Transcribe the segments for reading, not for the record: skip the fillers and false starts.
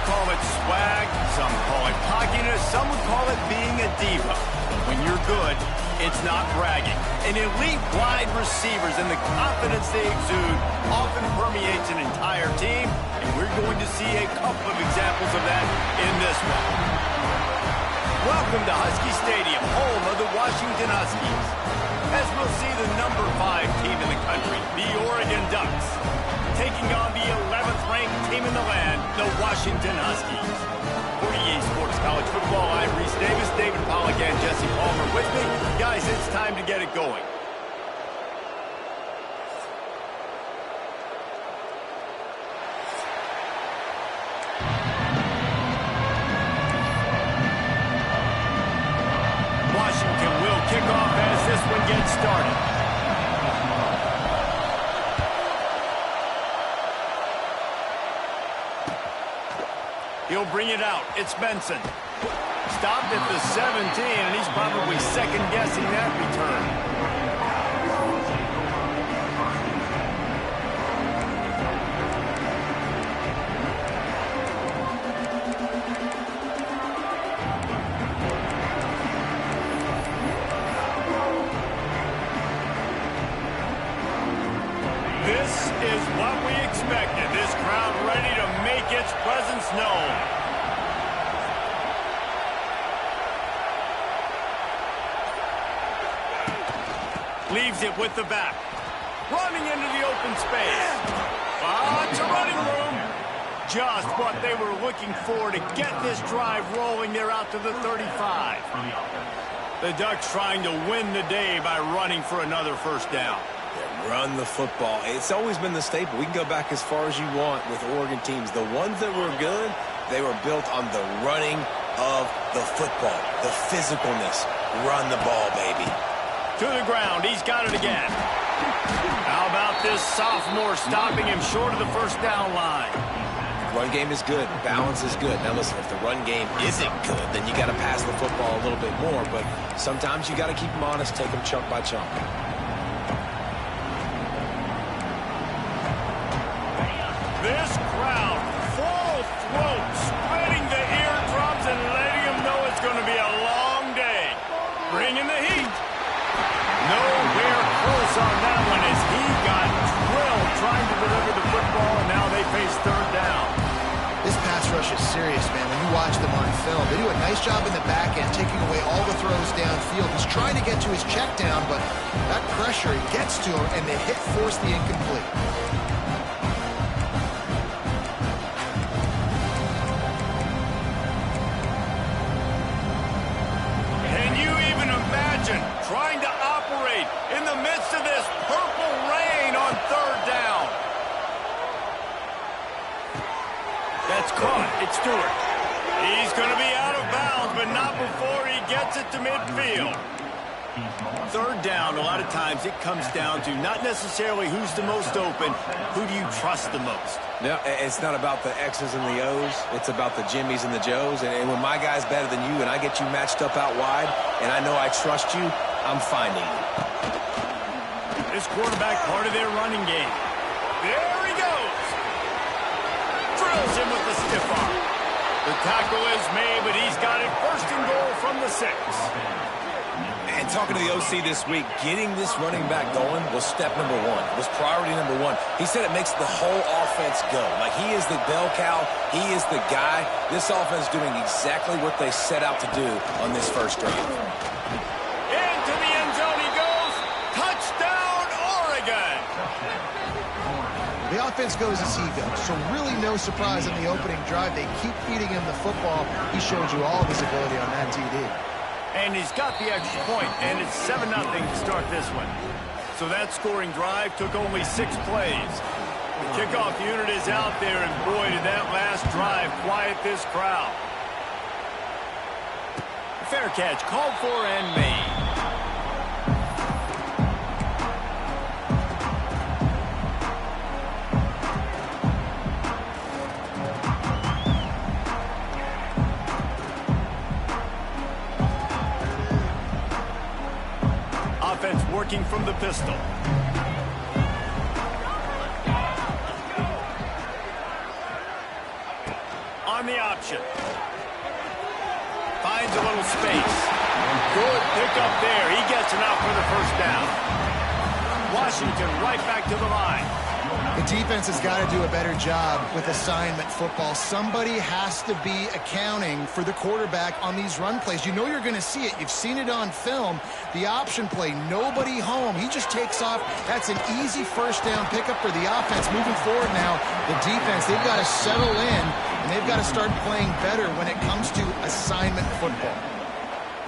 call it swag, some call it cockiness, some would call it being a diva. But when you're good, it's not bragging. An elite wide receivers and the confidence they exude often permeates an entire team, and we're going to see a couple of examples of that in this one. Welcome to Husky Stadium, home of the Washington Huskies. As we'll see the number 5 team in the country, the Oregon Ducks, taking on the 11th ranked team in the land, the Washington Huskies. For EA Sports College Football, I'm Reese Davis, David Pollack, and Jesse Palmer with me. Guys, it's time to get it going. Washington will kick off as this one gets started. He'll bring it out. It's Benson. Stopped at the 17, and he's probably second-guessing that return. This is what we expected. This crowd ready to make its presence known. Leaves it with the back. Running into the open space. It's a running room. Just what they were looking for to get this drive rolling. They're out to the 35. The Ducks trying to win the day by running for another first down. Run the football. It's always been the staple. We can go back as far as you want with Oregon teams. The ones that were good, they were built on the running of the football, the physicalness. Run the ball, baby. To the ground. He's got it again. How about this sophomore stopping him short of the first down line? Run game is good. Balance is good. Now, listen, if the run game isn't good, then you got to pass the football a little bit more. But sometimes you got to keep them honest, take them chunk by chunk. This crowd, full throat, spreading the eardrums and letting them know it's going to be a long day. Bringing the heat. Nowhere close on that one as he got drilled trying to deliver the football, and now they face third down. This pass rush is serious, man. When you watch them on film, they do a nice job in the back end, taking away all the throws downfield. He's trying to get to his check down, but that pressure gets to him, and the hit forced the incomplete. Trying to operate in the midst of this purple rain on third down. That's caught. It's Stewart. He's going to be out of bounds, but not before he gets it to midfield. Third down, a lot of times it comes down to not necessarily who's the most open, who do you trust the most? No, it's not about the X's and the O's. It's about the Jimmies and the Joes. And when my guy's better than you and I get you matched up out wide and I know I trust you, I'm finding you. This quarterback part of their running game. There he goes. Drills him with the stiff arm. The tackle is made, but he's got it first and goal from the 6. And talking to the OC this week, getting this running back going was step number 1, was priority number 1. He said it makes the whole offense go. Like, he is the bell cow. He is the guy. This offense doing exactly what they set out to do on this first drive. Into the end zone he goes. Touchdown, Oregon. The offense goes as he goes, so really no surprise on the opening drive. They keep feeding him the football. He showed you all of his ability on that TD. And he's got the extra point, and it's 7-0 to start this one. So that scoring drive took only 6 plays. The kickoff unit is out there, and boy, did that last drive quiet this crowd. Fair catch, called for and made. Offense working from the pistol. On on the option. Finds a little space. Good pickup there. He gets it out for the first down. Washington right back to the line. The defense has got to do a better job with assignment football. Somebody has to be accounting for the quarterback on these run plays. You know you're going to see it. You've seen it on film. The option play, nobody home. He just takes off. That's an easy first down pickup for the offense. Moving forward now, the defense, they've got to settle in, and they've got to start playing better when it comes to assignment football.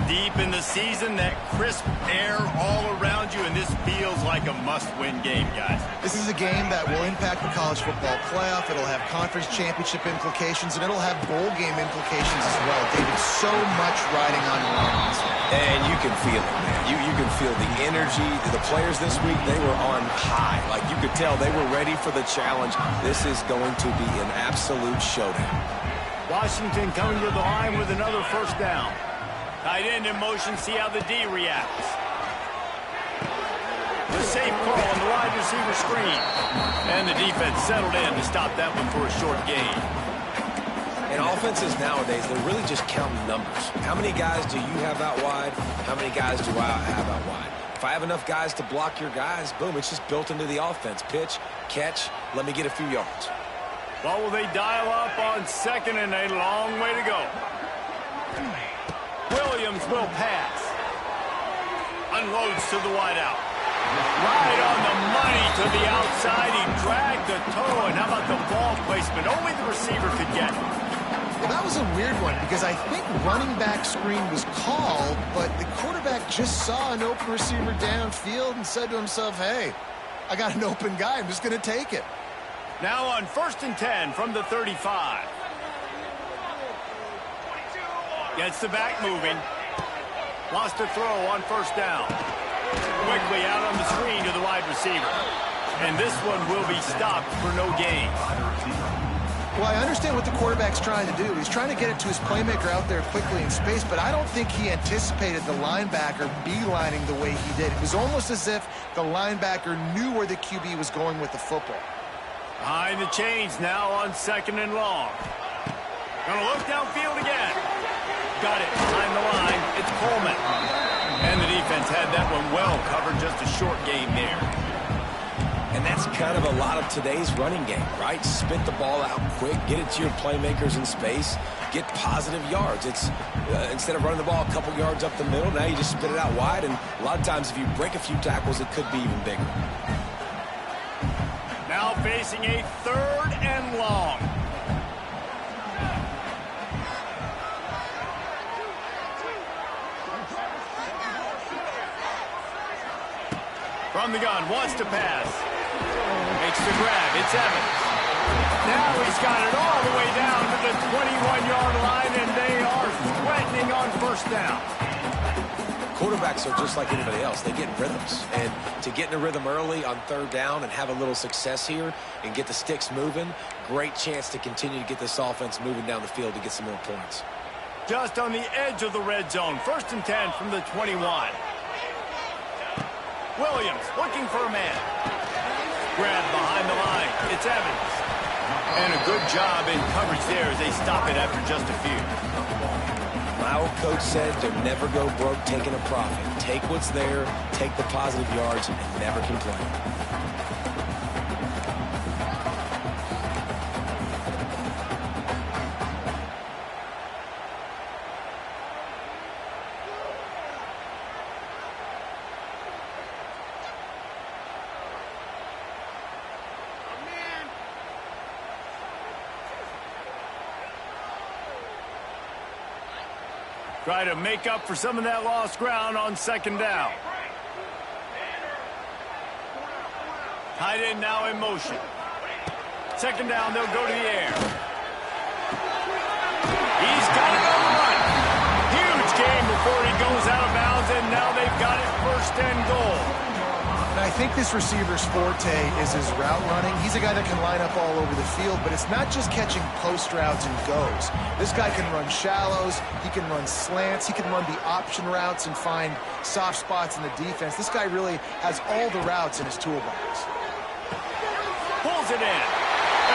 Deep in the season, that crisp air all around you, and this feels like a must-win game, guys. This is a game that will impact the college football playoff. It'll have conference championship implications, and it'll have bowl game implications as well. David, so much riding on lines. And you can feel it, man. You can feel the energy. The players this week, they were on high. Like, you could tell they were ready for the challenge. This is going to be an absolute showdown. Washington coming to the line with another first down. Tight end in motion, see how the D reacts. The safe call on the wide receiver screen. And the defense settled in to stop that one for a short gain. And offenses nowadays, they're really just counting numbers. How many guys do you have out wide? How many guys do I have out wide? If I have enough guys to block your guys, boom, it's just built into the offense. Pitch, catch, let me get a few yards. Well, will they dial up on second and a long way to go? Williams will pass. Unloads to the wideout. Right on the money to the outside. He dragged the toe. And how about the ball placement? Only the receiver could get it. Well, that was a weird one because I think running back screen was called, but the quarterback just saw an open receiver downfield and said to himself, hey, I got an open guy. I'm just going to take it. Now on 1st and 10 from the 35. Gets the back moving. Wants to throw on first down. Quickly out on the screen to the wide receiver. And this one will be stopped for no gain. Well, I understand what the quarterback's trying to do. He's trying to get it to his playmaker out there quickly in space, but I don't think he anticipated the linebacker beelining the way he did. It was almost as if the linebacker knew where the QB was going with the football. Behind the chains now on 2nd and long. Gonna look downfield again. Got it behind the line. It's Coleman. And the defense had that one well covered. Just a short game there. And that's kind of a lot of today's running game, right? Spit the ball out quick, get it to your playmakers in space, get positive yards. It's instead of running the ball a couple yards up the middle, now you just spit it out wide. And a lot of times if you break a few tackles, it could be even bigger. Now facing a 3rd and long. From the gun, wants to pass. Makes the grab, it's Evans. Now he's got it all the way down to the 21-yard line, and they are threatening on first down. Quarterbacks are just like anybody else. They get rhythms. And to get in a rhythm early on 3rd down and have a little success here and get the sticks moving, great chance to continue to get this offense moving down the field to get some more points. Just on the edge of the red zone. 1st and 10 from the 21. Williams looking for a man. Grab behind the line. It's Evans. And a good job in coverage there as they stop it after just a few. My old coach said to never go broke taking a profit. Take what's there, take the positive yards, and never complain. Try to make up for some of that lost ground on 2nd down. Tight end now in motion. 2nd down, they'll go to the air. He's got it on the run. Huge game before he goes out of bounds, and now they've got it 1st and goal. And I think this receiver's forte is his route running. He's a guy that can line up all over the field, but it's not just catching post routes and goes. This guy can run shallows, he can run slants, he can run the option routes and find soft spots in the defense. This guy really has all the routes in his toolbox. Pulls it in,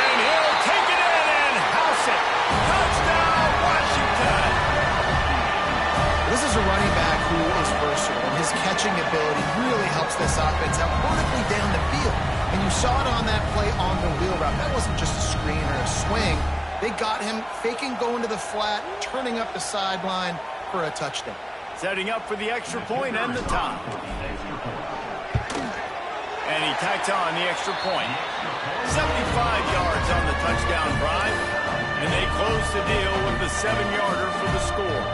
and he'll take it in and house it. Touchdown! This is a running back who is versatile, and his catching ability really helps this offense out vertically down the field. And you saw it on that play on the wheel route. That wasn't just a screen or a swing. They got him faking going to the flat, turning up the sideline for a touchdown. Setting up for the extra point and the tie. And he tacks on the extra point. 75 yards on the touchdown drive. And they close the deal with the 7-yarder for the score.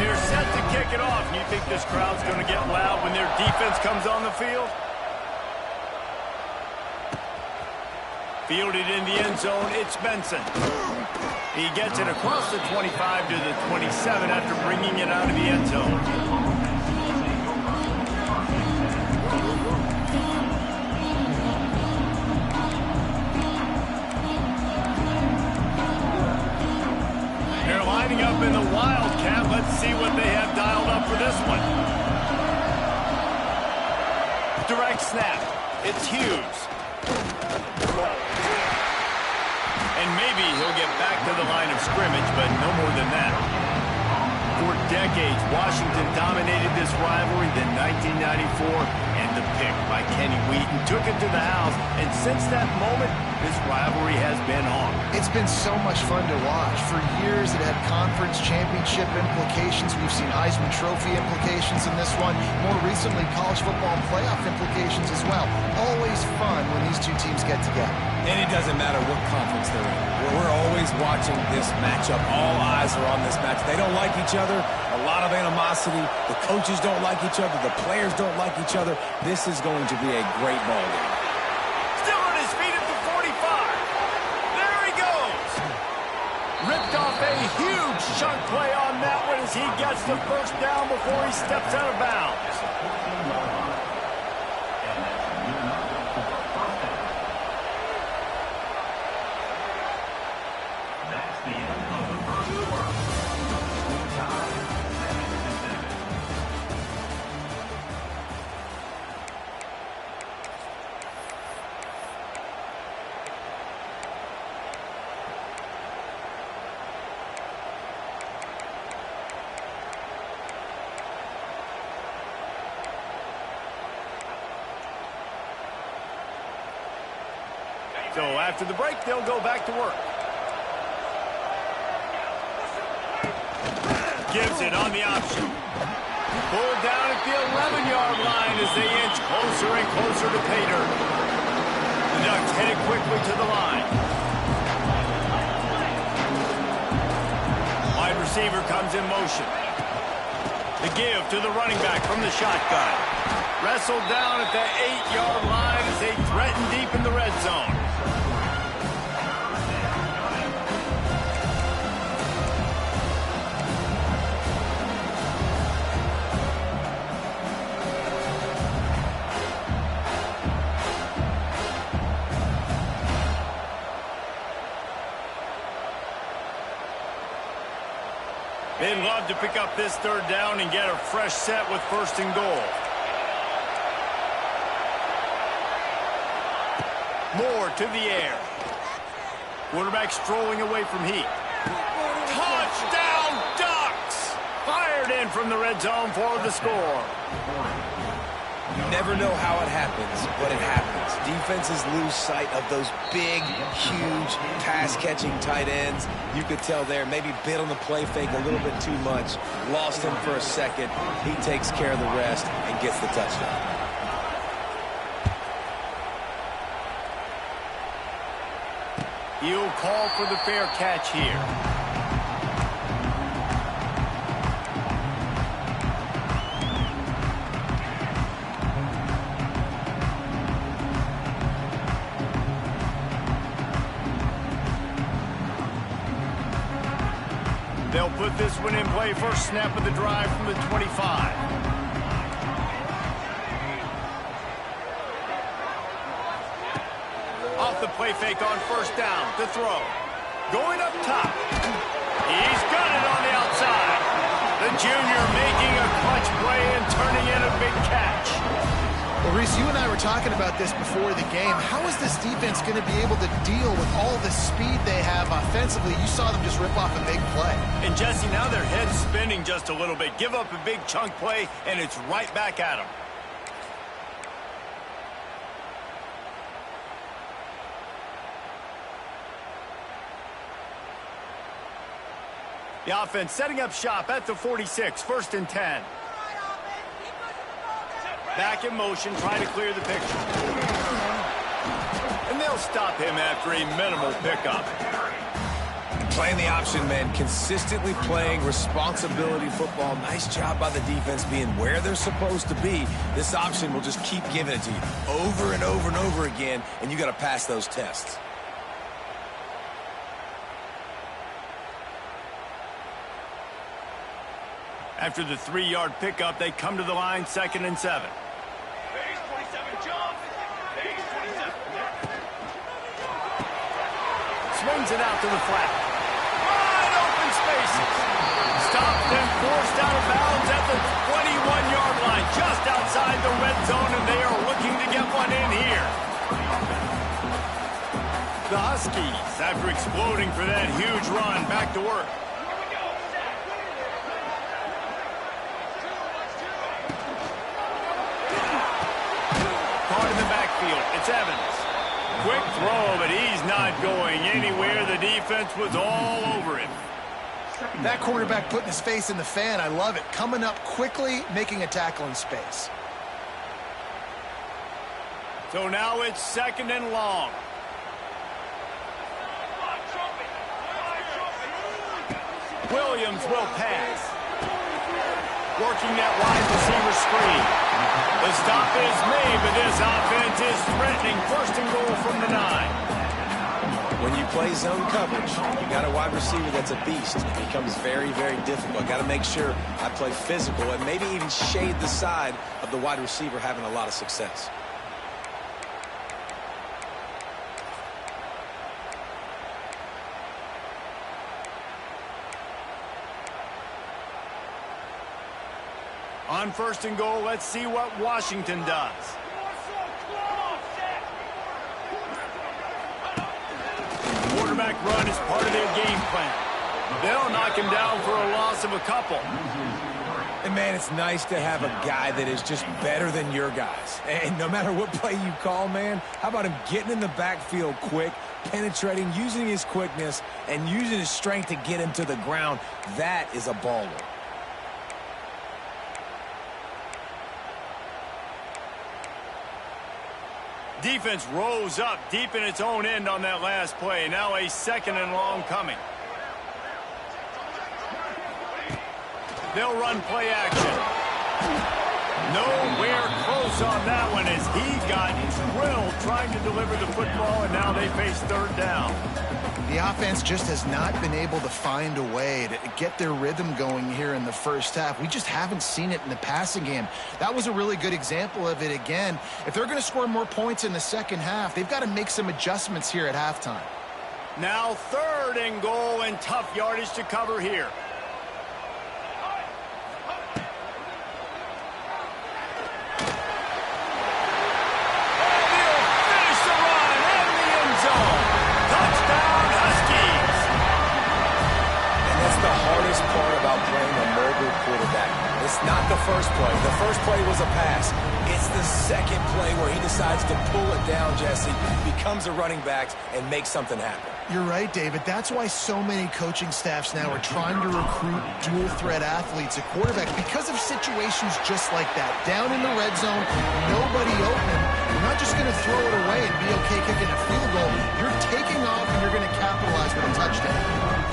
They're set to kick it off. You think this crowd's going to get loud when their defense comes on the field? Fielded in the end zone, it's Benson. He gets it across the 25 to the 27 after bringing it out of the end zone. They're lining up in the Wildcat. Let's see what they have dialed up for this one. Direct snap. It's Hughes. And maybe he'll get back to the line of scrimmage, but no more than that. For decades, Washington dominated this rivalry. Then 1994, and the pick by Kenny Wheaton took it to the house. And since that moment, this rivalry has been on. It's been so much fun to watch. For years, it had conference championship implications. We've seen Heisman Trophy implications in this one. More recently, college football playoff implications as well. Always fun when these two teams get together. And it doesn't matter what conference they're in. We're always watching this matchup. All eyes are on this match. They don't like each other. A lot of animosity. The coaches don't like each other. The players don't like each other. This is going to be a great ball game. Still on his feet at the 45. There he goes. Ripped off a huge chunk play on that one as he gets the first down before he steps out of bounds. So after the break, they'll go back to work. Gives it on the option. Pulled down at the 11-yard line as they inch closer and closer to pay dirt. The Ducks headed quickly to the line. Wide receiver comes in motion. The give to the running back from the shotgun. Wrestled down at the 8-yard line as they threaten deep in the red zone. They'd love to pick up this third down and get a fresh set with first and goal. Moore to the air. Quarterback strolling away from Heat. Touchdown, Ducks! Fired in from the red zone for the score. You never know how it happens, but it happens. Defenses lose sight of those big, huge, pass-catching tight ends. You could tell there, maybe bit on the play fake a little bit too much. Lost him for a second. He takes care of the rest and gets the touchdown. He'll call for the fair catch here. They'll put this one in play. First snap of the drive from the 25. Off the play fake on first down to throw. Going up top. He's got it on the outside. The junior making a clutch play and turning in a big catch. Well, Reese, you and I were talking about this before the game. How is this defense going to be able to deal with all the speed they have offensively? You saw them just rip off a big play. And Jesse, now their head's spinning just a little bit. Give up a big chunk play, and it's right back at them. The offense setting up shop at the 46, 1st and 10. Back in motion, trying to clear the picture. And they'll stop him after a minimal pickup. Playing the option, man. Consistently playing responsibility football. Nice job by the defense being where they're supposed to be. This option will just keep giving it to you over and over and over again, and you got to pass those tests. After the 3-yard pickup, they come to the line, 2nd and 7. Swings it out to the flat. Wide open spaces. Stopped and forced out of bounds at the 21-yard line, just outside the red zone, and they are looking to get one in here. The Huskies, after exploding for that huge run, back to work. Caught in the backfield. It's Evans. Quick throw, but he's not going anywhere. The defense was all over him. That cornerback putting his face in the fan, I love it. Coming up quickly, making a tackle in space. So now it's 2nd and long. Williams will pass. Working that wide receiver screen. The stop is made, but this offense is threatening. 1st and goal from the 9. When you play zone coverage, you got a wide receiver that's a beast. It becomes very, very difficult. Got to make sure I play physical and maybe even shade the side of the wide receiver having a lot of success. On 1st and goal, let's see what Washington does. Quarterback run is part of their game plan. They'll knock him down for a loss of a couple. And, man, it's nice to have a guy that is just better than your guys. And no matter what play you call, man, how about him getting in the backfield quick, penetrating, using his quickness, and using his strength to get him to the ground? That is a baller. Defense rose up deep in its own end on that last play. Now a 2nd and long coming. They'll run play action. Nowhere close on that one as he got drilled trying to deliver the football, and now they face 3rd down. The offense just has not been able to find a way to get their rhythm going here in the first half. We just haven't seen it in the passing game. That was a really good example of it again. If they're going to score more points in the second half, they've got to make some adjustments here at halftime. Now 3rd and goal and tough yardage to cover here. It's not the first play. The first play was a pass. It's the second play where he decides to pull it down, Jesse, becomes a running back, and makes something happen. You're right, David. That's why so many coaching staffs now are trying to recruit dual-threat athletes at quarterback because of situations just like that. Down in the red zone, nobody open. You're not just going to throw it away and be okay kicking a field goal. You're taking off, and you're going to capitalize with a touchdown.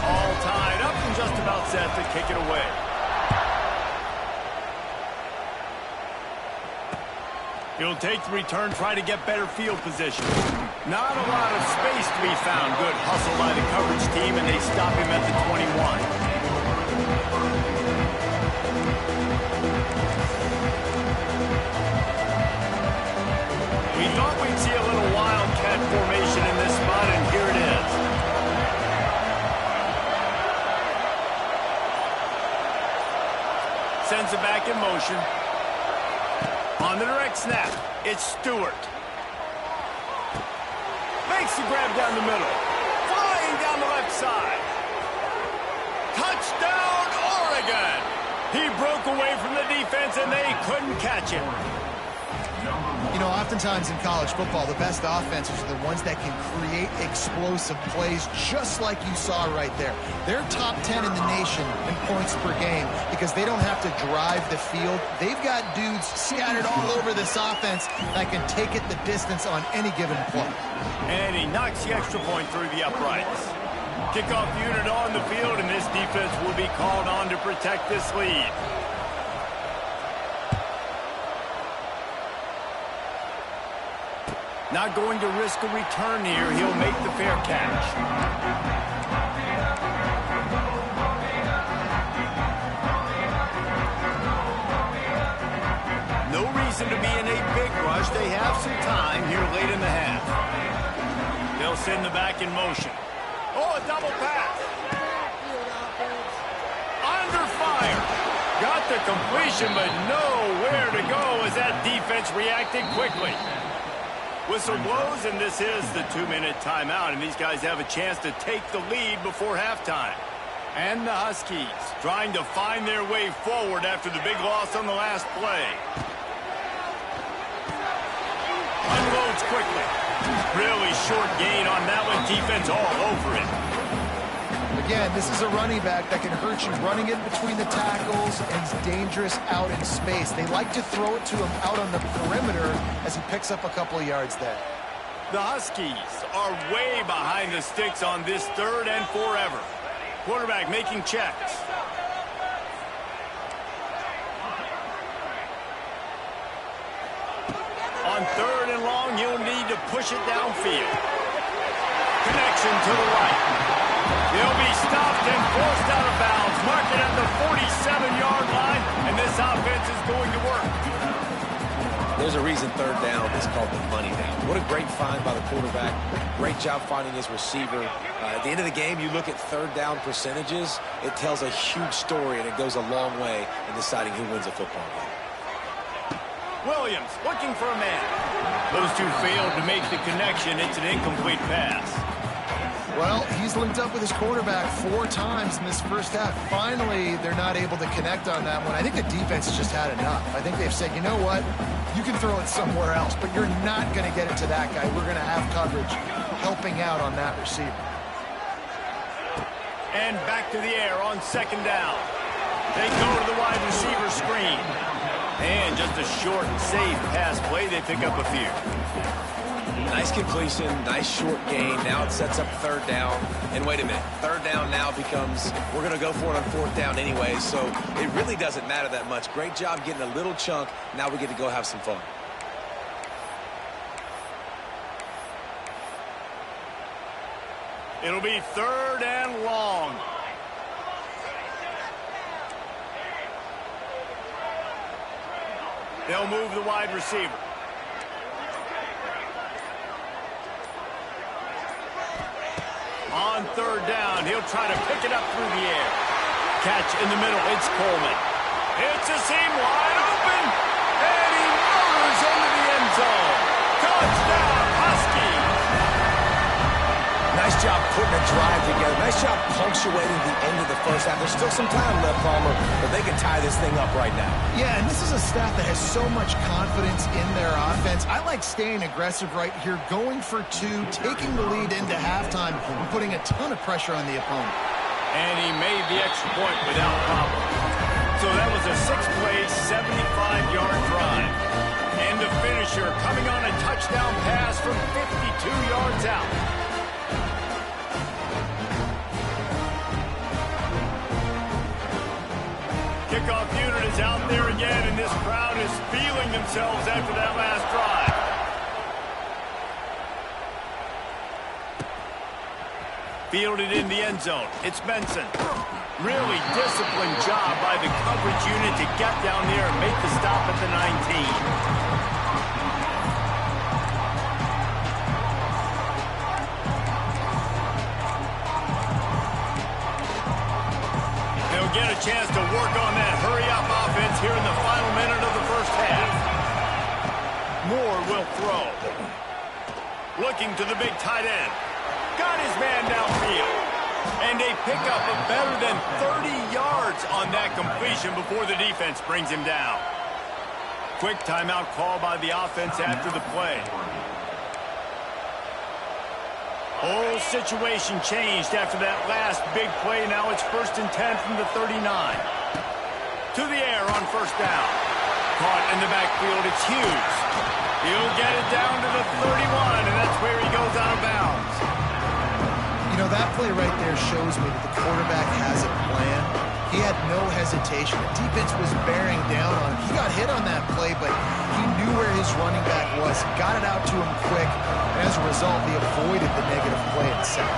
All tied up and just about set to kick it away. He'll take the return, try to get better field position. Not a lot of space to be found. Good hustle by the coverage team, and they stop him at the 21. We thought we'd see a little wildcat formation in this spot, and here it is. Sends it back in motion. On On the direct snap, it's Stewart. Makes the grab down the middle. Flying down the left side. Touchdown, Oregon! He broke away from the defense, and they couldn't catch him. You know, oftentimes in college football, the best offenses are the ones that can create explosive plays, just like you saw right there. They're top 10 in the nation in points per game because they don't have to drive the field. They've got dudes scattered all over this offense that can take it the distance on any given play. And he knocks the extra point through the uprights. Kickoff unit on the field, and this defense will be called on to protect this lead. Not going to risk a return here. He'll make the fair catch. No reason to be in a big rush. They have some time here late in the half. They'll send the back in motion. Oh, a double pass. Under fire. Got the completion, but nowhere to go as that defense reacted quickly. Whistle blows, and this is the 2-minute timeout, and these guys have a chance to take the lead before halftime. And the Huskies trying to find their way forward after the big loss on the last play. Unloads quickly. Really short gain on that one. Defense all over it. Again, this is a running back that can hurt you running in between the tackles, and he's dangerous out in space. They like to throw it to him out on the perimeter as he picks up a couple of yards there. The Huskies are way behind the sticks on this 3rd and forever. Quarterback making checks. On 3rd and long, he'll need to push it downfield. Connection to the right. They'll be stopped and forced out of bounds. Mark it at the 47-yard line, and this offense is going to work. There's a reason 3rd down is called the money down. What a great find by the quarterback. Great job finding his receiver. At the end of the game, you look at 3rd down percentages. It tells a huge story, and it goes a long way in deciding who wins a football game. Williams looking for a man. Those two failed to make the connection. It's an incomplete pass. Well, he's linked up with his quarterback 4 times in this first half. Finally, they're not able to connect on that one. I think the defense has just had enough. I think they've said, you know what? You can throw it somewhere else, but you're not going to get it to that guy. We're going to have coverage helping out on that receiver. And back to the air on 2nd down. They go to the wide receiver screen. And just a short, safe pass play. They pick up a few. Nice completion, nice short gain. Now it sets up 3rd down. And wait a minute, 3rd down now becomes, we're going to go for it on 4th down anyway, so it really doesn't matter that much. Great job getting a little chunk. Now we get to go have some fun. It'll be 3rd and long. They'll move the wide receiver. On 3rd down, he'll try to pick it up through the air. Catch in the middle, it's Coleman. It's a seam wide open, and he murders into the end zone. Touchdown, Huskies! Nice job putting a drive together. Nice job punctuating the end of the first half. There's still some time left, Palmer, but they can tie this thing up right now. Yeah, and this is a staff that has so much confidence in their offense. I like staying aggressive right here, going for 2, taking the lead into halftime, and putting a ton of pressure on the opponent. And he made the extra point without problem. So that was a 6-play, 75-yard drive. And the finisher coming on a touchdown pass from 52 yards out. Kickoff unit is out there again, and this crowd is feeling themselves after that last drive. Fielded in the end zone. It's Benson. Really disciplined job by the coverage unit to get down there and make the stop at the 19. Get a chance to work on that hurry-up offense here in the final minute of the first half. Moore will throw. Looking to the big tight end. Got his man downfield. And a pickup of better than 30 yards on that completion before the defense brings him down. Quick timeout call by the offense after the play. Whole situation changed after that last big play. Now it's 1st and 10 from the 39. To the air on 1st down. Caught in the backfield, it's Hughes. He'll get it down to the 31, and that's where he goes out of bounds. You know, that play right there shows me that the quarterback has a plan. He had no hesitation. The defense was bearing down on him. He got hit on that play, but he knew where his running back was, got it out to him quick, and as a result, he avoided the negative play and sack.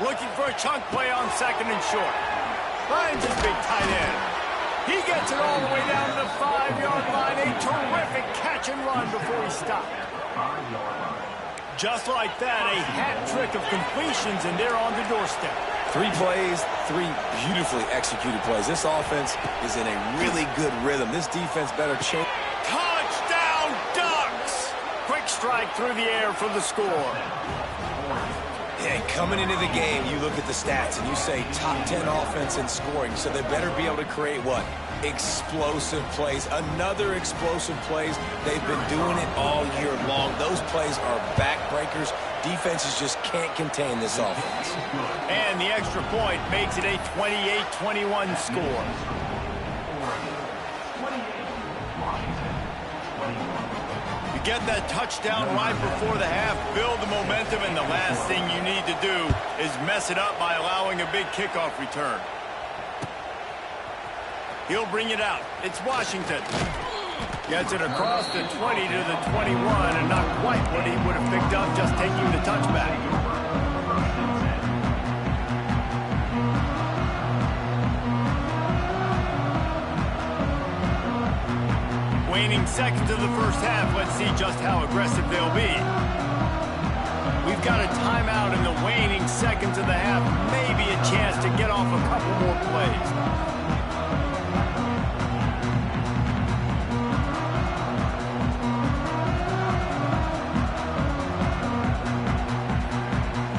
Looking for a chunk play on 2nd and short. Finds his big tight end. He gets it all the way down to the 5-yard line. A terrific catch and run before he stopped. Just like that, a hat trick of completions, and they're on the doorstep. 3 plays, 3 beautifully executed plays. This offense is in a really good rhythm. This defense better change. Touchdown, Ducks! Quick strike through the air for the score. And coming into the game, you look at the stats and you say top 10 offense in scoring, so they better be able to create what? Explosive plays. Another explosive plays. They've been doing it all year long. Those plays are backbreakers. Defenses just can't contain this offense. And the extra point makes it a 28-21 score. Get that touchdown right before the half, build the momentum, and the last thing you need to do is mess it up by allowing a big kickoff return. He'll bring it out. It's Washington. Gets it across the 20 to the 21, and not quite what he would have picked up just taking the touchback. Waning seconds of the first half. Let's see just how aggressive they'll be. We've got a timeout in the waning seconds of the half. Maybe a chance to get off a couple more plays.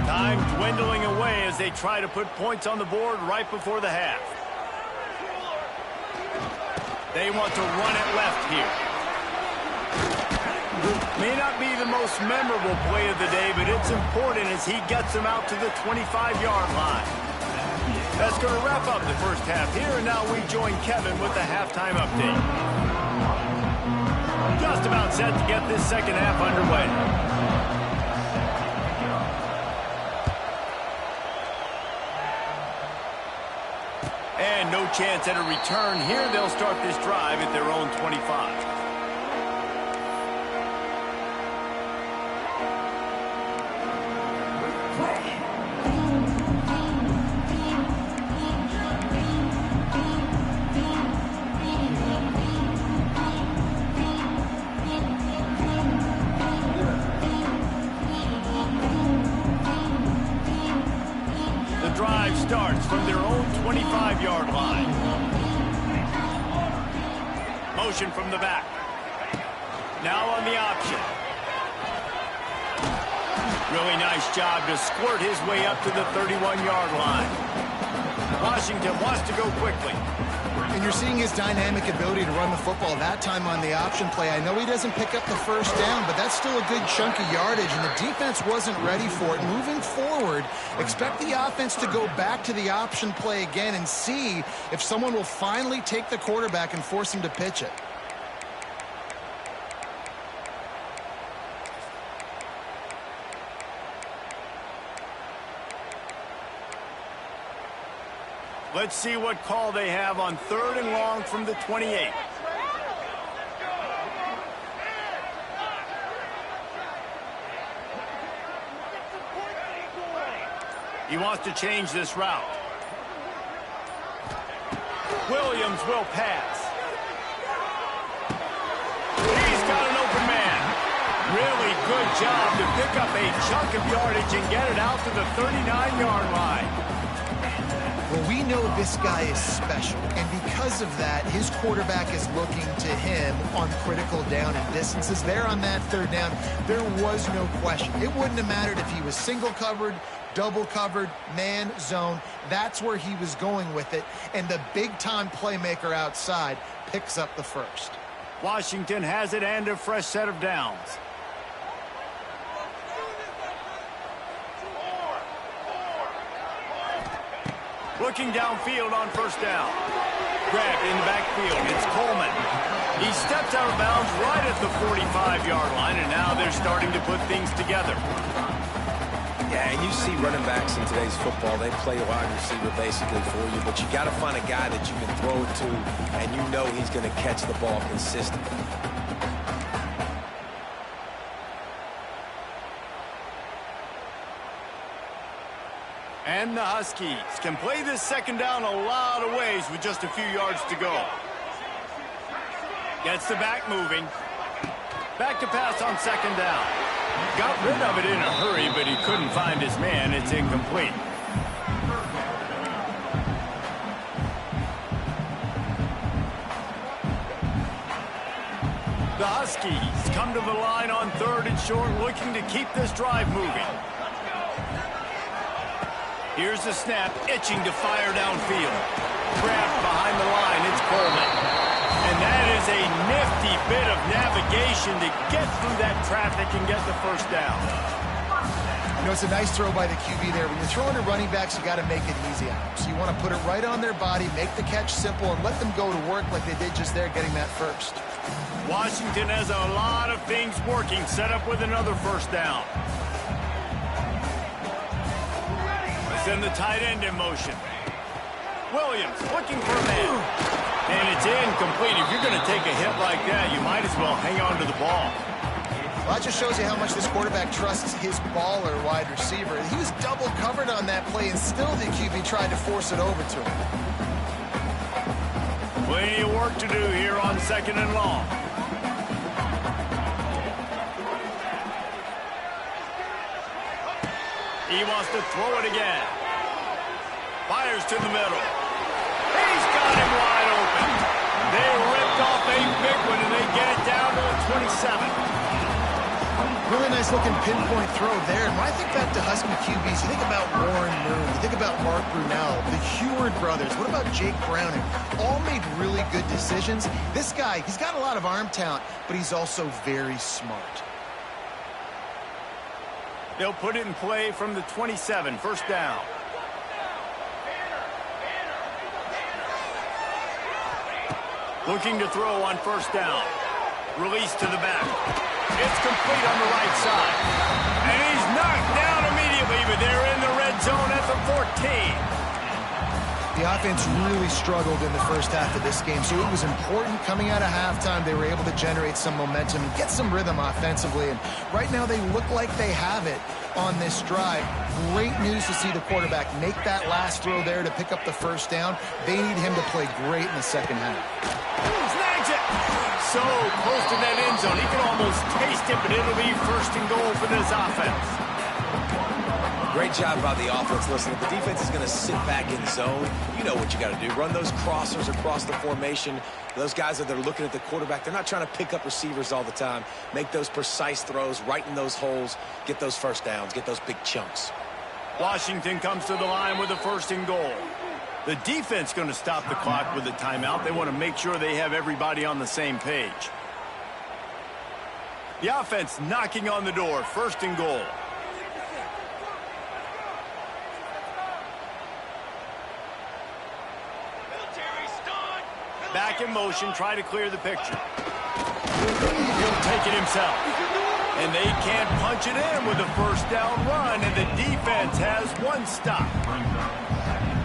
Time dwindling away as they try to put points on the board right before the half. They want to run it left here. May not be the most memorable play of the day, but it's important as he gets them out to the 25-yard line. That's going to wrap up the first half here, and now we join Kevin with the halftime update. Just about set to get this second half underway. And no chance at a return here. They'll start this drive at their own 25. The drive starts from their own 25-yard line. Motion from the back. Now on the option. Really nice job to squirt his way up to the 31-yard line. Washington wants to go quickly. And you're seeing his dynamic ability to run the football. That time on the option play, I know he doesn't pick up the first down, but that's still a good chunk of yardage, and the defense wasn't ready for it. Moving forward, expect the offense to go back to the option play again and see if someone will finally take the quarterback and force him to pitch it. Let's see what call they have on 3rd and long from the 28. He wants to change this route. Williams will pass. He's got an open man. Really good job to pick up a chunk of yardage and get it out to the 39-yard line. Well, we know this guy is special, and because of that, his quarterback is looking to him on critical down and distances. There on that third down, there was no question. It wouldn't have mattered if he was single covered, double covered, man, zone. That's where he was going with it, and the big-time playmaker outside picks up the first. Washington has it and a fresh set of downs. Looking downfield on first down. Grabbed in the backfield. It's Coleman. He steps out of bounds right at the 45-yard line, and now they're starting to put things together. Yeah, and you see running backs in today's football, they play wide receiver basically for you, but you got to find a guy that you can throw it to, and you know he's going to catch the ball consistently. And the Huskies can play this second down a lot of ways with just a few yards to go. Gets the back moving. Back to pass on second down. Got rid of it in a hurry, but he couldn't find his man. It's incomplete. The Huskies come to the line on third and short, looking to keep this drive moving. Here's the snap, itching to fire downfield. Grabbed behind the line, it's Coleman. And that is a nifty bit of navigation to get through that traffic and get the first down. You know, it's a nice throw by the QB there. When you're throwing to running backs, you got to make it easy on them. So you want to put it right on their body, make the catch simple, and let them go to work like they did just there, getting that first. Washington has a lot of things working, set up with another first down. Send the tight end in motion. Williams looking for a man. And it's incomplete. If you're going to take a hit like that, you might as well hang on to the ball. Well, that just shows you how much this quarterback trusts his baller wide receiver. He was double covered on that play, and still the QB tried to force it over to him. Plenty of work to do here on second and long. He wants to throw it again. Fires to the middle. He's got him wide open. They ripped off a big one, and they get it down to the 27. Really nice looking pinpoint throw there. And when I think back to Husky QBs, you think about Warren Moon, you think about Mark Brunell, the Heward brothers, what about Jake Browning? All made really good decisions. This guy, he's got a lot of arm talent, but he's also very smart. They'll put it in play from the 27, first down. Looking to throw on first down. Release to the back. It's complete on the right side. And he's knocked down immediately, but they're in the red zone at the 14. The offense really struggled in the first half of this game, so it was important coming out of halftime. They were able to generate some momentum and get some rhythm offensively, and right now they look like they have it on this drive. Great news to see the quarterback make that last throw there to pick up the first down. They need him to play great in the second half. Snags it! So close to that end zone. He can almost taste it, but it'll be first and goal for this offense. Great job by the offense. Listen, if the defense is going to sit back in zone, you know what you got to do. Run those crossers across the formation. Those guys that are looking at the quarterback, they're not trying to pick up receivers all the time. Make those precise throws right in those holes. Get those first downs. Get those big chunks. Washington comes to the line with a first and goal. The defense going to stop the clock with a timeout. They want to make sure they have everybody on the same page. The offense knocking on the door. First and goal. Back in motion, try to clear the picture. He'll take it himself. And they can't punch it in with a first down run, and the defense has one stop.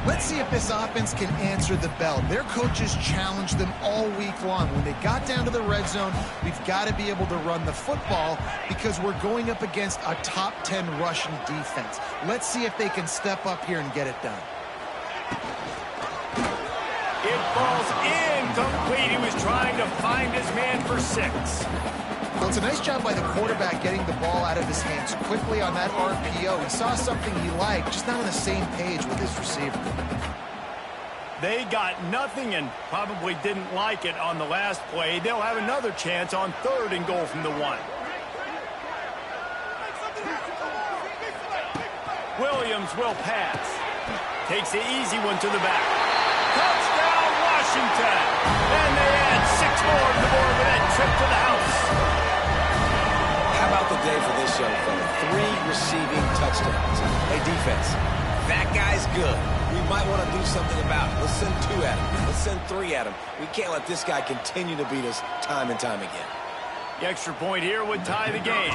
Let's see if this offense can answer the bell. Their coaches challenged them all week long. When they got down to the red zone, we've got to be able to run the football because we're going up against a top 10 rushing defense. Let's see if they can step up here and get it done. It falls incomplete. He was trying to find his man for 6. Well, it's a nice job by the quarterback getting the ball out of his hands quickly on that RPO. He saw something he liked, just not on the same page with his receiver. They got nothing and probably didn't like it on the last play. They'll have another chance on 3rd and goal from the 1. Williams will pass. Takes the easy one to the back. Touchdown, Washington! And they add 6 more to the board with that trip to the house. How about the day for this young fella? 3 receiving touchdowns. Hey, defense, that guy's good. We might want to do something about it. Let's send 2 at him. Let's send 3 at him. We can't let this guy continue to beat us time and time again. The extra point here would tie the game.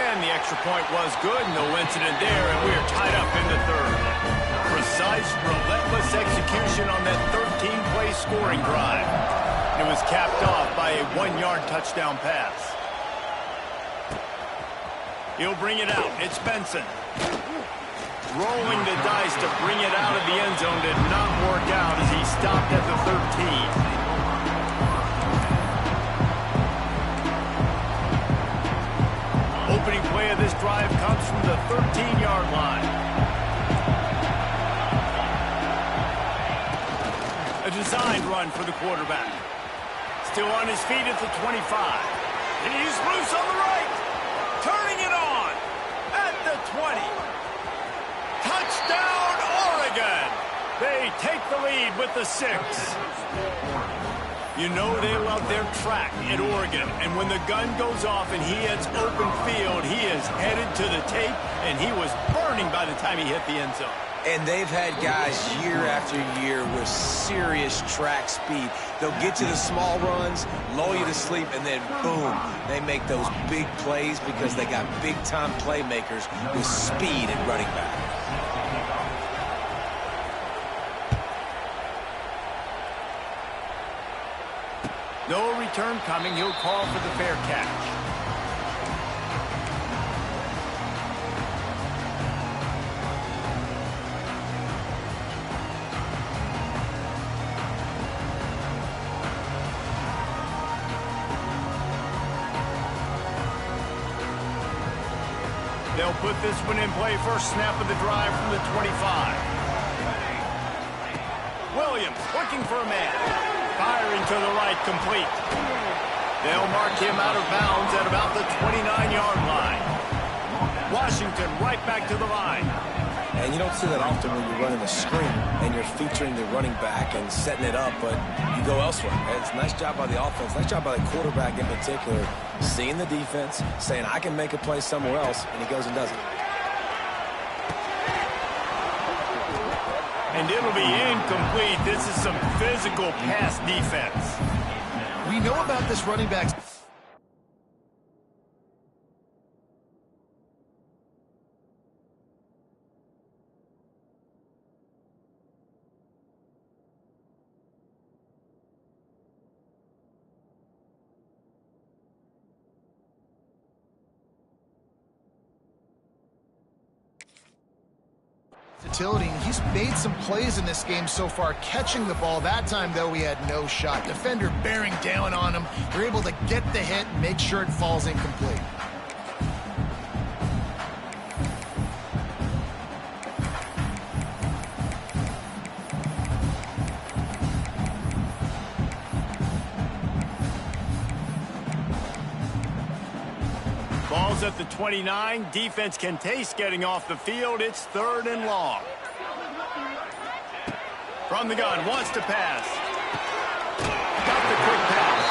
And the extra point was good. No incident there, and we're tied up in the 3rd. Precise, relentless execution on that 13-play scoring drive. And it was capped off by a 1-yard touchdown pass. He'll bring it out. It's Benson. Rolling the dice to bring it out of the end zone did not work out as he stopped at the 13. Opening play of this drive comes from the 13-yard line. A designed run for the quarterback. Still on his feet at the 25. And he's loose on the right. Turning it on at the 20. Touchdown, Oregon! They take the lead with the 6. You know they love their track at Oregon, and when the gun goes off and he hits open field, he is headed to the tape, and he was burning by the time he hit the end zone. And they've had guys year after year with serious track speed. They'll get you the small runs, lull you to sleep, and then boom, they make those big plays because they got big-time playmakers with speed at running back. No return coming. He'll call for the fair catch. They'll put this one in play. First snap of the drive from the 25. Williams looking for a man. Firing to the right, complete. They'll mark him out of bounds at about the 29-yard line. Washington right back to the line. And you don't see that often when you're running a screen and you're featuring the running back and setting it up, but you go elsewhere. And it's a nice job by the offense, nice job by the quarterback in particular, seeing the defense, saying, I can make a play somewhere else, and he goes and does it. And it'll be incomplete. This is some physical pass defense. We know about this running back. He's made some plays in this game so far, catching the ball. That time, though, he had no shot. Defender bearing down on him. They're able to get the hit and make sure it falls incomplete. Ball's at the 29. Defense can taste getting off the field. It's 3rd and long. From the gun, wants to pass. Got the quick pass.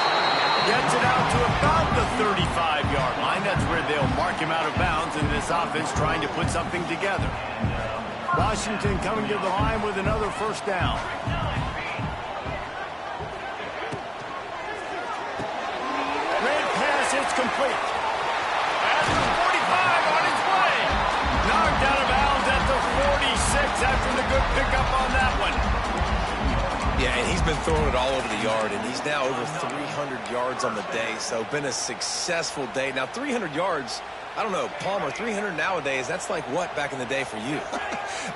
Gets it out to about the 35-yard line. That's where they'll mark him out of bounds in this offense trying to put something together. Washington coming to the line with another first down. Red pass, it's complete. At the 45 on its way. Knocked out of bounds at the 46 after the good pickup on that one. Yeah, and he's been throwing it all over the yard, and he's now over 300 yards on the day, so been a successful day. Now, 300 yards, I don't know, Palmer, 300 nowadays, that's like what back in the day for you?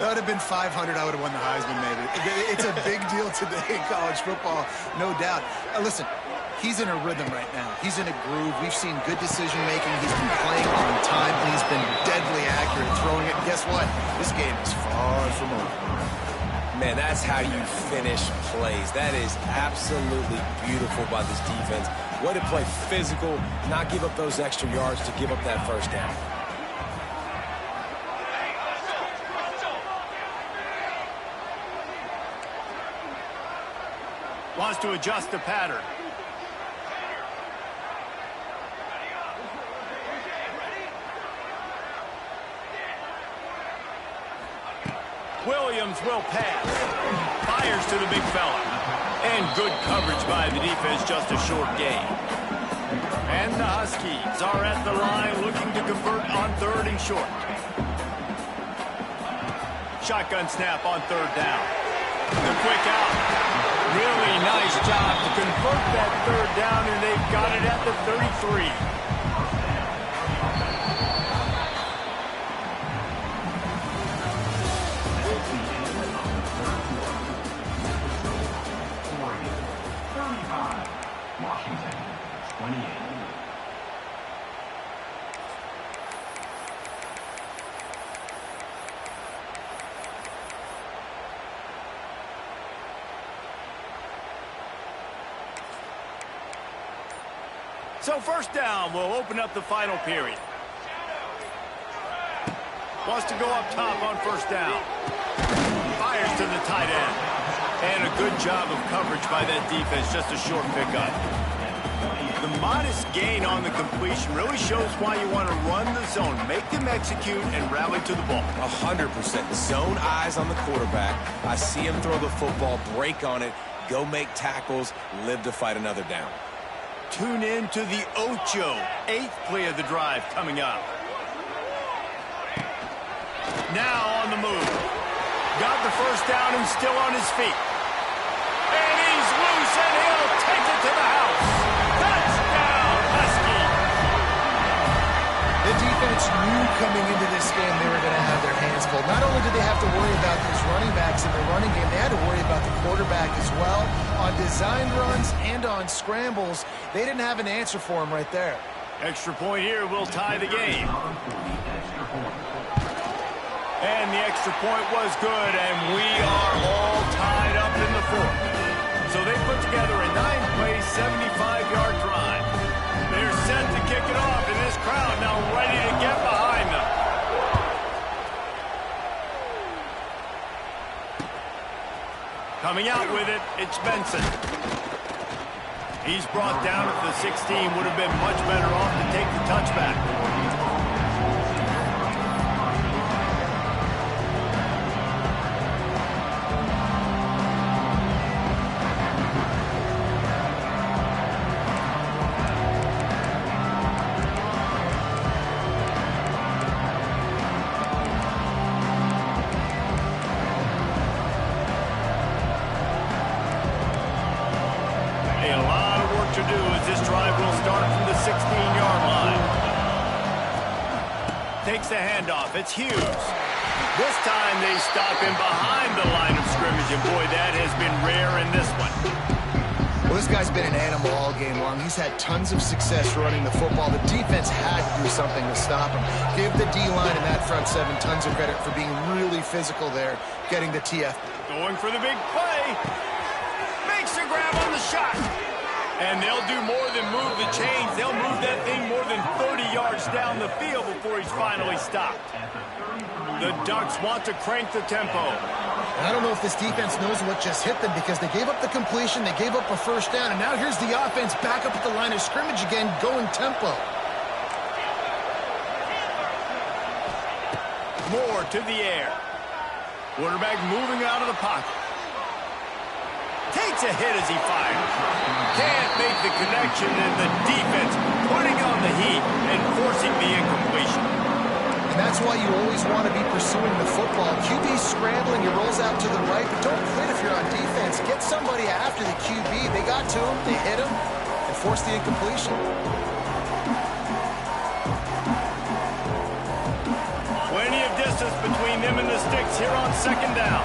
That would have been 500. I would have won the Heisman, maybe. It's a big deal today in college football, no doubt. Listen, He's in a rhythm right now. He's in a groove. We've seen good decision-making. He's been playing on time, and he's been deadly accurate throwing it. And guess what? This game is far from over. Man, that's how you finish plays. That is absolutely beautiful by this defense. Way to play physical, not give up those extra yards to give up that first down. Wants to adjust the pattern. Williams will pass. Fires to the big fella. And good coverage by the defense, just a short gain. And the Huskies are at the line looking to convert on 3rd and short. Shotgun snap on 3rd down. The quick out. Really nice job to convert that 3rd down, and they've got it at the 33. So 1st down will open up the final period. Wants to go up top on 1st down. Fires to the tight end. And a good job of coverage by that defense, just a short pickup. The modest gain on the completion really shows why you want to run the zone, make them execute, and rally to the ball. 100%. Zone eyes on the quarterback. I see him throw the football, break on it, go make tackles, live to fight another down. Tune in to the Ocho, 8th play of the drive coming up. Now on the move. Got the 1st down and still on his feet. And he's loose, and he'll take it to the house. Touchdown, Husky. The defense knew coming into this game they were going to have their hands full. Not only did they have to worry about these running backs in the running game, they had to worry about the quarterback as well. On design runs and on scrambles, they didn't have an answer for him right there. Extra point here will tie the game. And the extra point was good, and we are all tied up in the 4th. So they put together a 9-play, 75-yard drive. They're set to kick it off, and this crowd now ready to get behind them. Coming out with it, it's Benson. He's brought down at the 16, would have been much better off to take the touchback. To do as this drive will start from the 16-yard line. Takes the handoff. It's Hughes. This time they stop him behind the line of scrimmage, and boy, that has been rare in this one. Well, this guy's been an animal all game long. He's had tons of success running the football. The defense had to do something to stop him. Give the D-line and that front 7 tons of credit for being really physical there, getting the TF. Going for the big play. Makes a grab on the shot. And they'll do more than move the chains. They'll move that thing more than 30 yards down the field before he's finally stopped. The Ducks want to crank the tempo. I don't know if this defense knows what just hit them because they gave up the completion, they gave up a 1st down, and now here's the offense back up at the line of scrimmage again, going tempo. More to the air. Quarterback moving out of the pocket. Takes a hit as he fires. Can't make the connection, and the defense putting on the heat and forcing the incompletion. And that's why you always want to be pursuing the football. QB's scrambling, he rolls out to the right, but don't quit if you're on defense. Get somebody after the QB. They got to him, they hit him, and forced the incompletion. Plenty of distance between them and the sticks here on 2nd down.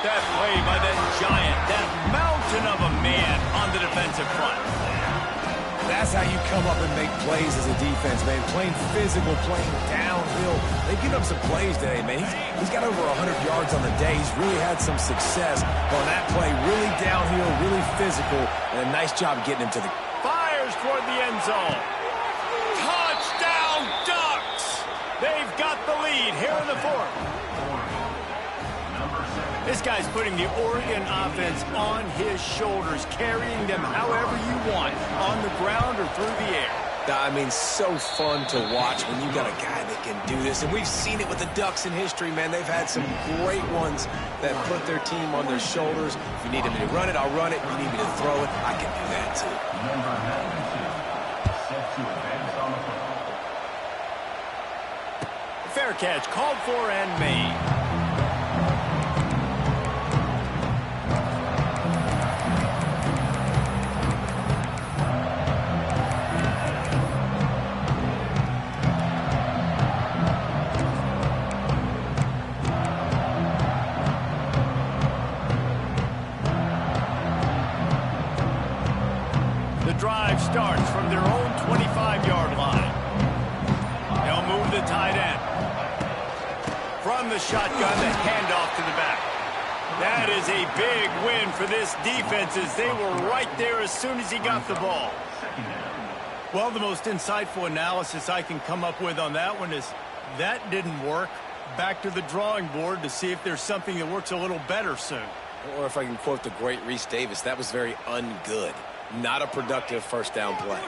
That play by that giant, that mountain of a man on the defensive front. That's how you come up and make plays as a defense, man. Playing physical, playing downhill. They've given up some plays today, man. He's got over 100 yards on the day. He's really had some success on that play. Really downhill, really physical, and a nice job getting him to the... Fires toward the end zone. Touchdown, Ducks! They've got the lead here in the fourth. This guy's putting the Oregon offense on his shoulders, carrying them however you want, on the ground or through the air. I mean, so fun to watch when you've got a guy that can do this. And we've seen it with the Ducks in history, man. They've had some great ones that put their team on their shoulders. If you need me to run it, I'll run it. If you need me to throw it, I can do that too. Fair catch, called for and made. Drive starts from their own 25-yard line. They'll move the tight end. From the shotgun, the handoff to the back. That is a big win for this defense as they were right there as soon as he got the ball. Well, the most insightful analysis I can come up with on that one is that didn't work. Back to the drawing board to see if there's something that works a little better soon. Or if I can quote the great Reese Davis, that was very ungood. Not a productive first down play.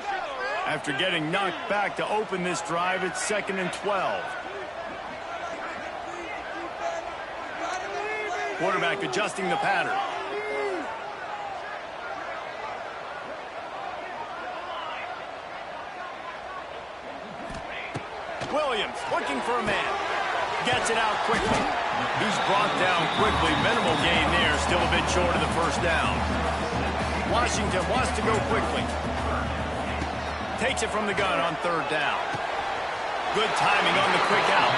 After getting knocked back to open this drive, it's 2nd and 12. Quarterback adjusting the pattern. Williams looking for a man. Gets it out quickly. He's brought down quickly. Minimal gain there. Still a bit short of the first down. Washington wants to go quickly. Takes it from the gun on 3rd down. Good timing on the quick out.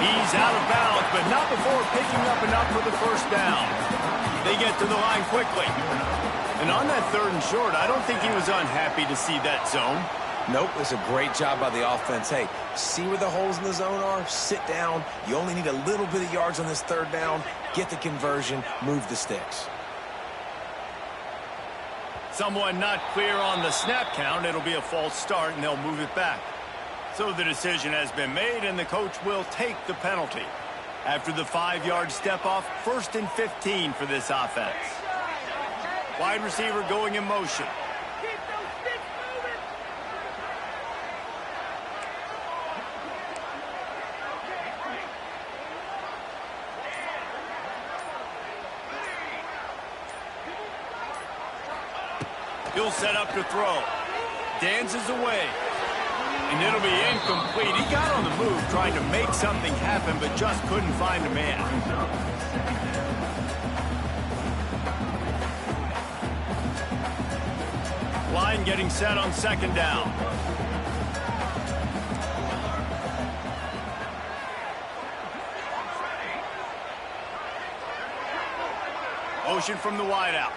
He's out of bounds, but not before picking up enough for the first down. They get to the line quickly. And on that 3rd and short, I don't think he was unhappy to see that zone. Nope, it's a great job by the offense. Hey, see where the holes in the zone are? Sit down. You only need a little bit of yards on this 3rd down. Get the conversion. Move the sticks. Someone not clear on the snap count. It'll be a false start, and they'll move it back. So the decision has been made, and the coach will take the penalty. After the 5-yard step-off, 1st and 15 for this offense. Wide receiver going in motion. He'll set up to throw. Dances away. And it'll be incomplete. He got on the move trying to make something happen, but just couldn't find a man. Line getting set on 2nd down. Motion from the wideout.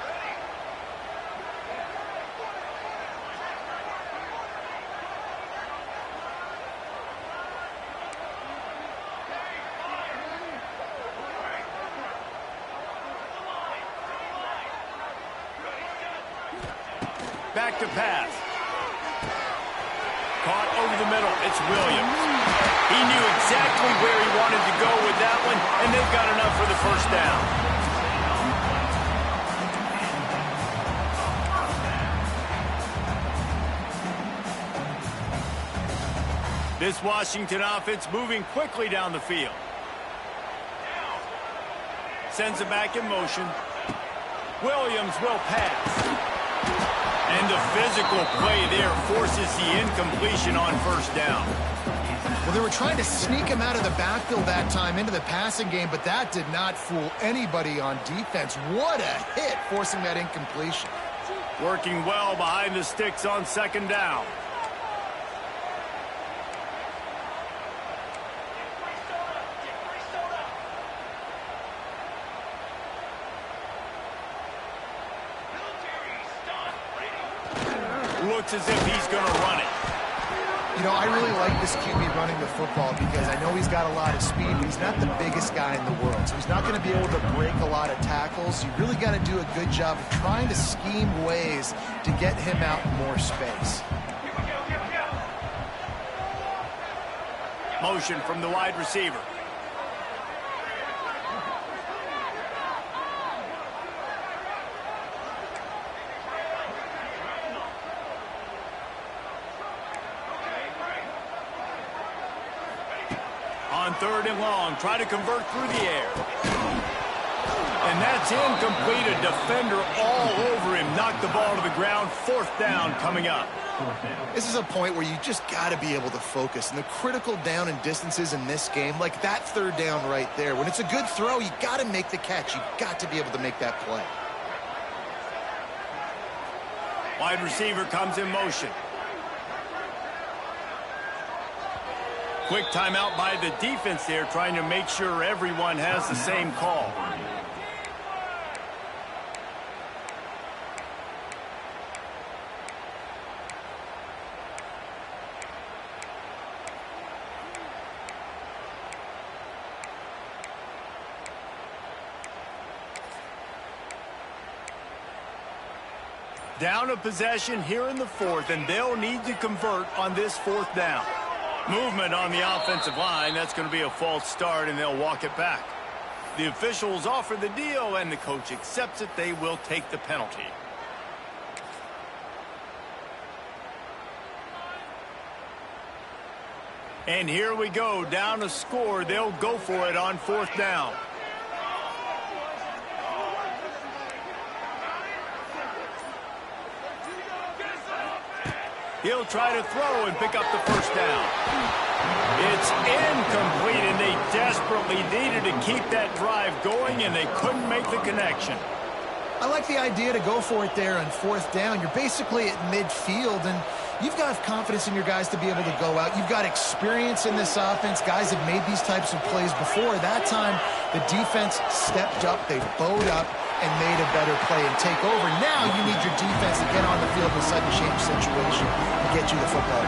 Back to pass. Caught over the middle. It's Williams. He knew exactly where he wanted to go with that one, and they've got enough for the first down. This Washington offense moving quickly down the field. Sends it back in motion. Williams will pass. And the physical play there forces the incompletion on 1st down. Well, they were trying to sneak him out of the backfield that time into the passing game, but that did not fool anybody on defense. What a hit, forcing that incompletion. Working well behind the sticks on 2nd down. looks as if he's going to run it. You know, I really like this QB running the football because I know he's got a lot of speed, but he's not the biggest guy in the world. So he's not going to be able to break a lot of tackles. You really got to do a good job of trying to scheme ways to get him out in more space. Motion from the wide receiver. On 3rd and long, try to convert through the air. And that's incomplete. A defender all over him. Knocked the ball to the ground. 4th down coming up. This is a point where you just got to be able to focus. And the critical down and distances in this game, like that 3rd down right there, when it's a good throw, you got to make the catch. You got to be able to make that play. Wide receiver comes in motion. Quick timeout by the defense there, trying to make sure everyone has the same call. Down a possession here in the 4th, and they'll need to convert on this 4th down. Movement on the offensive line. That's going to be a false start, and they'll walk it back. The officials offer the deal, and the coach accepts it. They will take the penalty. And here we go. Down a score. They'll go for it on 4th down. He'll try to throw and pick up the 1st down. It's incomplete, and they desperately needed to keep that drive going, and they couldn't make the connection. I like the idea to go for it there on 4th down. You're basically at midfield, and you've got confidence in your guys to be able to go out. You've got experience in this offense. Guys have made these types of plays before. That time, the defense stepped up. They bowed up and made a better play and take over. Now you need your defense to get on the field in a sudden change situation and get you the football.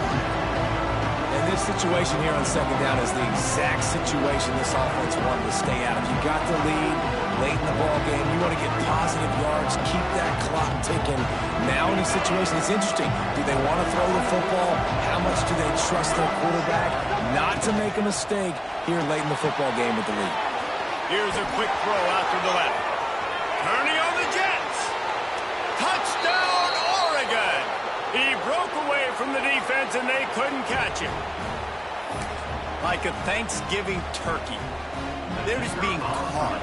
And this situation here on 2nd down is the exact situation this offense wanted to stay out of. You got the lead late in the ball game. You want to get positive yards, keep that clock ticking. Now in this situation, it's interesting. Do they want to throw the football? How much do they trust their quarterback not to make a mistake here late in the football game with the lead? Here's a quick throw out to the left. Turning on the Jets. Touchdown, Oregon. He broke away from the defense, and they couldn't catch him. Like a Thanksgiving turkey. They're just being caught.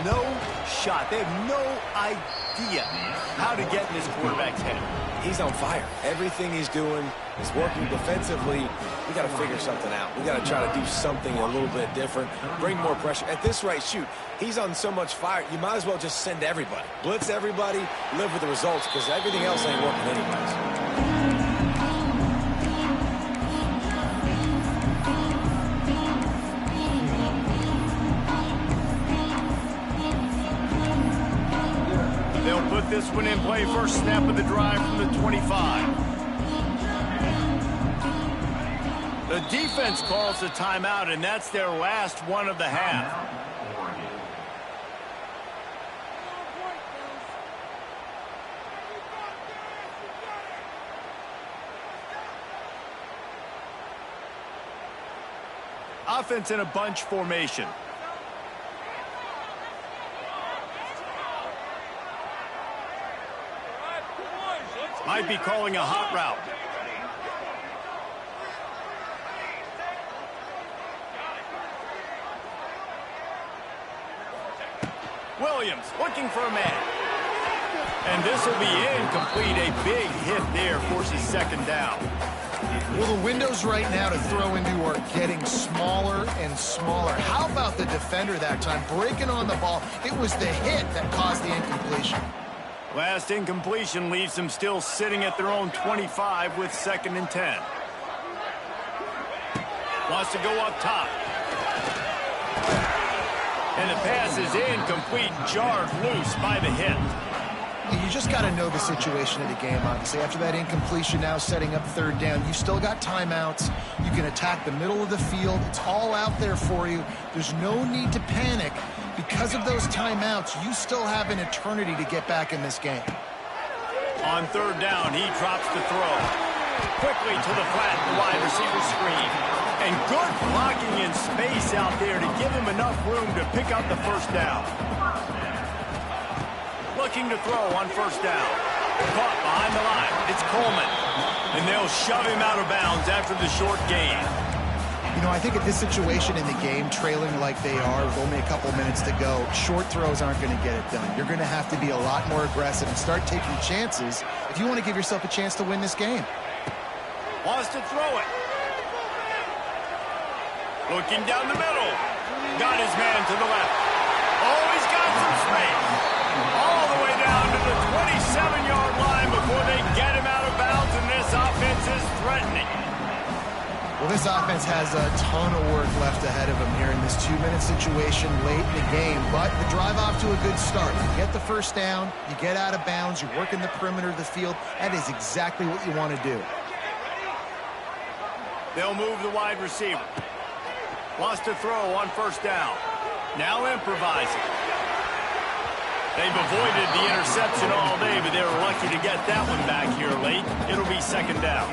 No shot. They have no idea how to get in this quarterback's head. He's on fire. Everything he's doing is working defensively. We got to figure something out. We got to try to do something a little bit different. Bring more pressure. At this rate, shoot, he's on so much fire, you might as well just send everybody. Blitz everybody, live with the results, because everything else ain't working anyways. They'll put this one in play. First snap of the drive from the 25. The defense calls a timeout, and that's their last one of the half. Offense in a bunch formation. Might be calling a hot route. Williams looking for a man. And this will be incomplete. A big hit there forces 2nd down. Well, the windows right now to throw into are getting smaller and smaller. How about the defender that time breaking on the ball? It was the hit that caused the incompletion. Last incompletion leaves them still sitting at their own 25 with 2nd and 10. Wants to go up top. And the pass is incomplete, jarred loose by the hit. You just got to know the situation of the game, obviously. After that incompletion, now setting up third down, you've still got timeouts. You can attack the middle of the field. It's all out there for you. There's no need to panic. Because of those timeouts, you still have an eternity to get back in this game. On third down, he drops the throw. Quickly to the flat, the wide receiver screen. And good blocking in space out there to give him enough room to pick up the first down. Looking to throw on first down. Caught behind the line. It's Coleman. And they'll shove him out of bounds after the short gain. You know, I think at this situation in the game, trailing like they are with only a couple minutes to go, short throws aren't going to get it done. You're going to have to be a lot more aggressive and start taking chances if you want to give yourself a chance to win this game. Wants to throw it. Looking down the middle. Got his man to the left. Oh, he's got some space. All the way down to the 27-yard line before they get him out of bounds, and this offense is threatening. Well, this offense has a ton of work left ahead of them here in this 2-minute situation late in the game, but the drive off to a good start. You get the first down, you get out of bounds, you work in the perimeter of the field. That is exactly what you want to do. They'll move the wide receiver. Wants to throw on first down. Now improvising. They've avoided the interception all day, but they were lucky to get that one back here late. It'll be second down.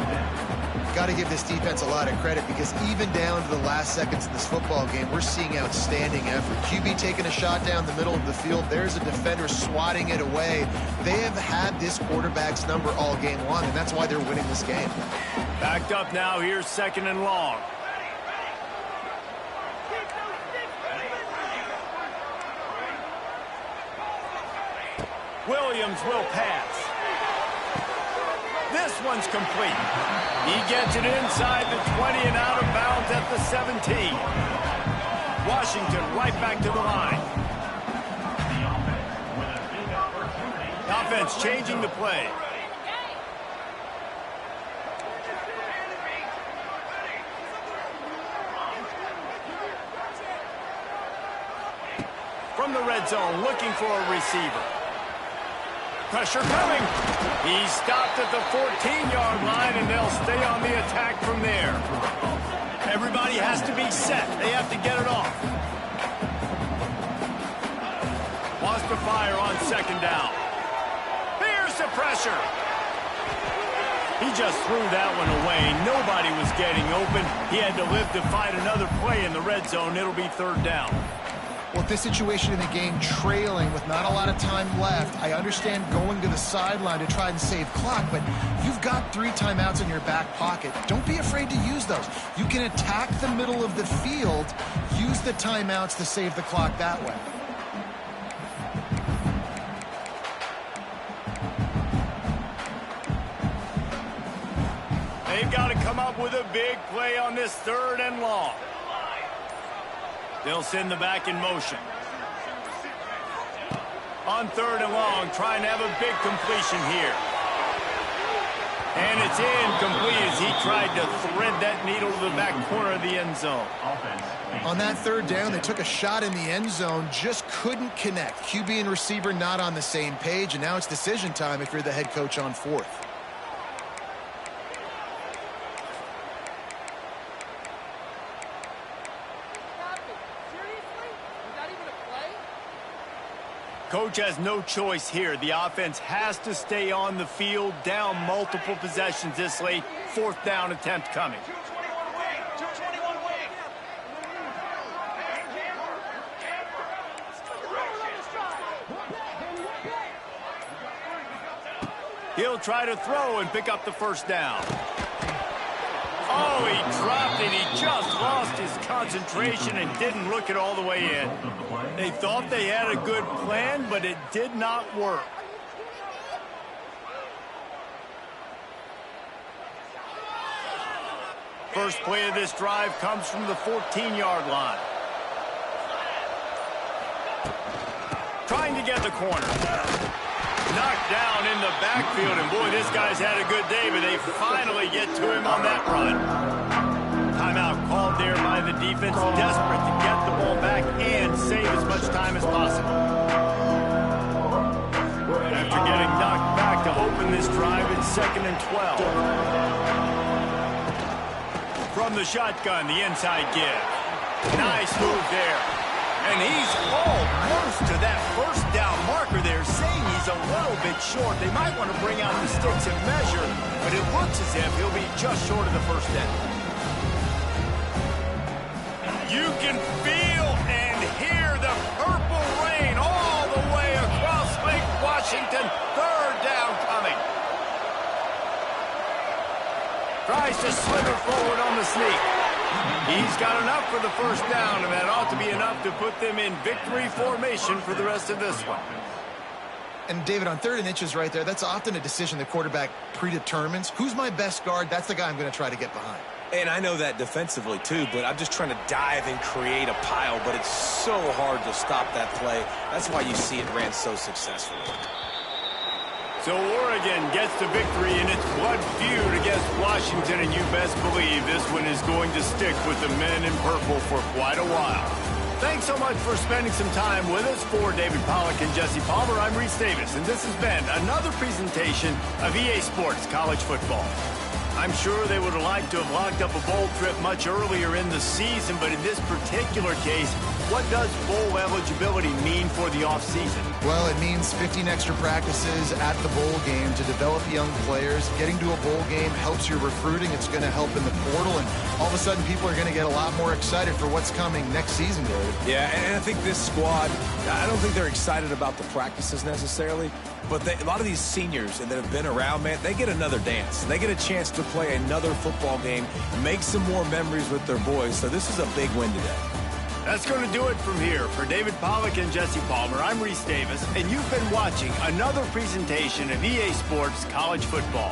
Got to give this defense a lot of credit because even down to the last seconds of this football game, we're seeing outstanding effort. QB taking a shot down the middle of the field. There's a defender swatting it away. They have had this quarterback's number all game long, and that's why they're winning this game. Backed up now. Here's second and long. Williams will pass. This one's complete. He gets it inside the 20 and out of bounds at the 17. Washington right back to the line. Offense changing the play. From the red zone, looking for a receiver. Pressure coming. He's stopped at the 14-yard line, and they'll stay on the attack from there. Everybody has to be set. They have to get it off. Wants to fire on second down. Here's the pressure. He just threw that one away. Nobody was getting open. He had to live to fight another play in the red zone. It'll be third down. Well, this situation in the game, trailing with not a lot of time left, I understand going to the sideline to try and save clock, but you've got 3 timeouts in your back pocket. Don't be afraid to use those. You can attack the middle of the field, use the timeouts to save the clock that way. They've got to come up with a big play on this third and long. They'll send the back in motion. On third and long, trying to have a big completion here. And it's incomplete as he tried to thread that needle to the back corner of the end zone. On that third down, they took a shot in the end zone, just couldn't connect. QB and receiver not on the same page, and now it's decision time if you're the head coach on fourth. Coach has no choice here. The offense has to stay on the field, down multiple possessions this late. Fourth down attempt coming. He'll try to throw and pick up the first down. Oh, he dropped it. He just lost his concentration and didn't look it all the way in. They thought they had a good plan, but it did not work. First play of this drive comes from the 14-yard line. Trying to get the corner. Knocked down in the backfield, and boy, this guy's had a good day, but they finally get to him on that run. Timeout called there by the defense, desperate to get the ball back and save as much time as possible. After getting to open this drive at 2nd and 12. From the shotgun, the inside give. Nice move there. And he's almost to that first down marker there, saying he's a little bit short. They might want to bring out the sticks and measure, but it looks as if he'll be just short of the first down. You can feel and hear the purple rain all the way across Lake Washington. Third down coming. Tries to slither forward on the sneak. He's got enough for the first down, and that ought to be enough to put them in victory formation for the rest of this one. And, David, on 3rd and inches right there, that's often a decision the quarterback predetermines. Who's my best guard? That's the guy I'm going to try to get behind. And I know that defensively, too, but I'm just trying to dive and create a pile, but it's so hard to stop that play. That's why you see it ran so successfully. So Oregon gets the victory in its blood feud against Washington, and you best believe this one is going to stick with the men in purple for quite a while. Thanks so much for spending some time with us. For David Pollack and Jesse Palmer, I'm Reese Davis, and this has been another presentation of EA Sports College Football. I'm sure they would have liked to have locked up a bowl trip much earlier in the season, but in this particular case, what does bowl eligibility mean for the offseason? Well, it means 15 extra practices at the bowl game to develop young players. Getting to a bowl game helps your recruiting. It's going to help in the portal, and all of a sudden people are going to get a lot more excited for what's coming next season, David. Yeah, and I think this squad, I don't think they're excited about the practices necessarily, but a lot of these seniors that have been around, man, they get another dance. They get a chance to play another football game, make some more memories with their boys, so this is a big win today. That's going to do it from here. For David Pollack and Jesse Palmer, I'm Reese Davis, and you've been watching another presentation of EA Sports College Football.